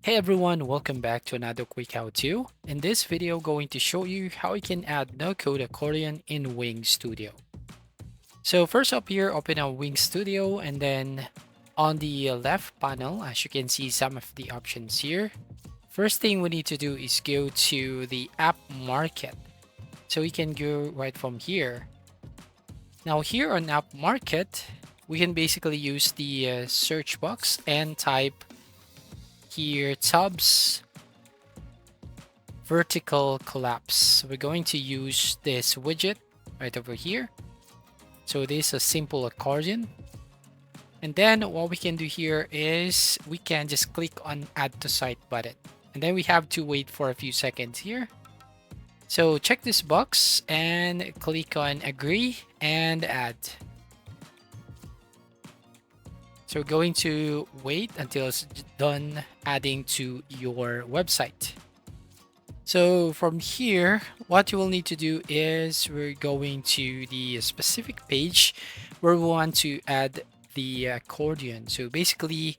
Hey everyone, welcome back to another quick how-to. In this video, going to show you how you can add no-code accordion in Wing Studio. So first up here, open up Wing Studio and then on the left panel, as you can see some of the options here. First thing we need to do is go to the app market. So we can go right from here. Now here on app market, we can basically use the search box and type here tubs vertical collapse. So we're going to use this widget right over here. So this is a simple accordion. And then what we can do here is we can just click on add to site button. And then we have to wait for a few seconds here. So check this box and click on agree and add. So we're going to wait until it's done adding to your website. So from here, what you will need to do is we're going to the specific page where we want to add the accordion. So basically,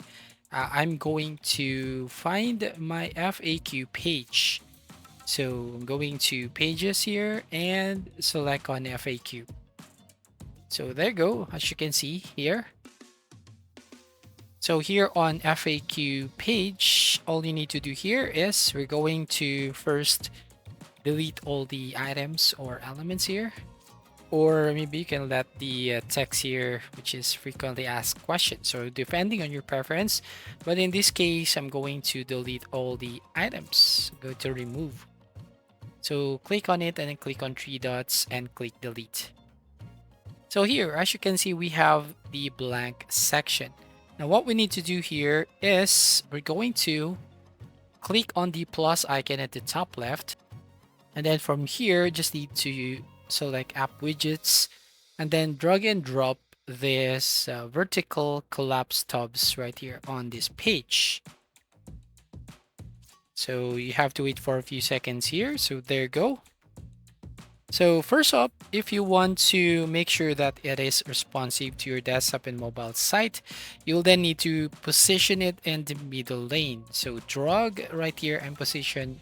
I'm going to find my FAQ page. So I'm going to pages here and select on FAQ. So there you go, as you can see here. So here on FAQ page, all you need to do here is we're going to first delete all the items or elements here. Or maybe you can let the text here, which is frequently asked questions. So depending on your preference, but in this case, I'm going to delete all the items. Go to remove. So click on it and then click on three dots and click delete. So here, as you can see, we have the blank section. Now what we need to do here is we're going to click on the plus icon at the top left. And then from here, just need to select app widgets and then drag and drop this vertical collapse tabs right here on this page. So you have to wait for a few seconds here. So there you go. So first up, if you want to make sure that it is responsive to your desktop and mobile site, you'll then need to position it in the middle lane. So drag right here and position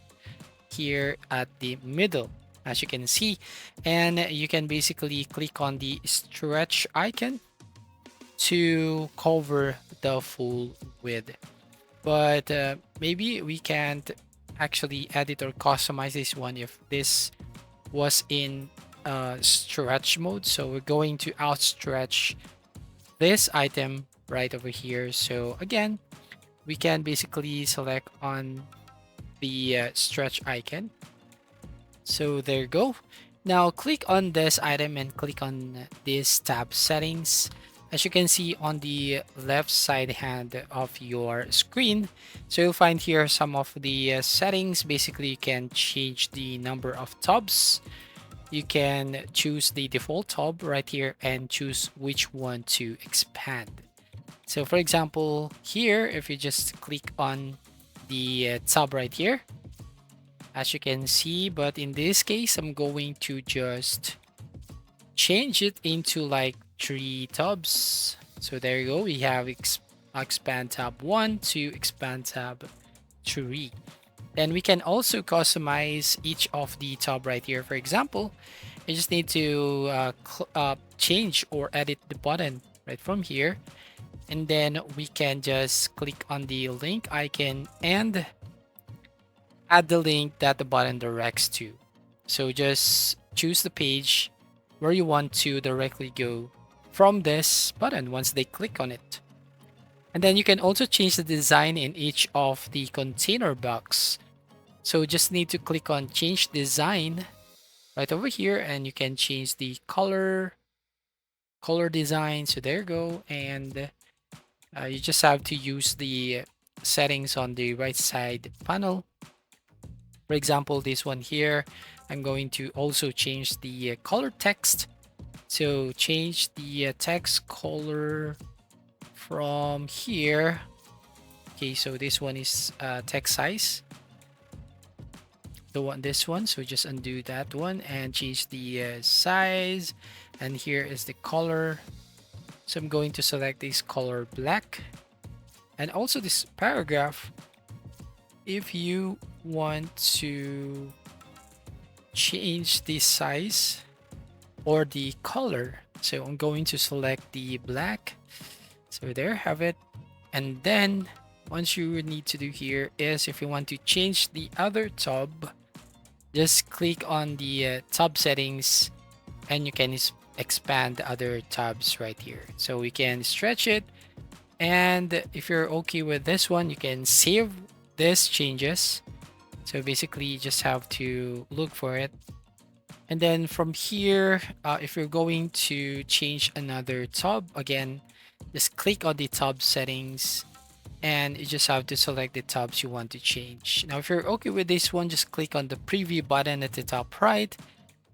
here at the middle, as you can see. And you can basically click on the stretch icon to cover the full width. But maybe we can't actually edit or customize this one if this was in stretch mode. So we're going to outstretch this item right over here. So again, we can basically select on the stretch icon. So there you go. Now click on this item and click on this tab settings. As you can see on the left side hand of your screen, so you'll find here some of the settings. Basically, you can change the number of tabs. You can choose the default tab right here and choose which one to expand. So for example, here, if you just click on the tab right here, as you can see, but in this case, I'm going to just change it into like 3 tabs. So there you go. We have expand tab 1 to expand tab 3. Then we can also customize each of the tab right here. For example, you just need to change or edit the button right from here. And then we can just click on the link icon and add the link that the button directs to. So just choose the page where you want to directly go from this button once they click on it. And then you can also change the design in each of the container box. So just need to click on change design right over here and you can change the color design. So there you go. And you just have to use the settings on the right side panel. For example, this one here, I'm going to also change the color text. So change the text color from here. Okay, so this one is text size. This one, so just undo that one and change the size. And here is the color. So I'm going to select this color black. And also this paragraph, if you want to change the size or the color, so I'm going to select the black. So there, have it. And then once you need to do here is if you want to change the other tab, just click on the tab settings and you can expand the other tabs right here. So we can stretch it. And if you're okay with this one, you can save this changes. So basically you just have to look for it. And then from here, if you're going to change another tab, again, just click on the tab settings and you just have to select the tabs you want to change. Now, if you're okay with this one, just click on the preview button at the top right.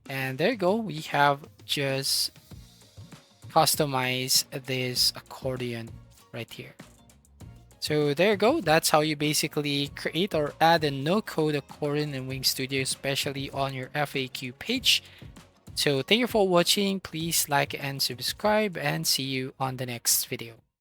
And there you go. We have just customized this accordion right here. So there you go. That's how you basically create or add a no-code accordion in Wing Studio, especially on your FAQ page. So thank you for watching. Please like and subscribe and see you on the next video.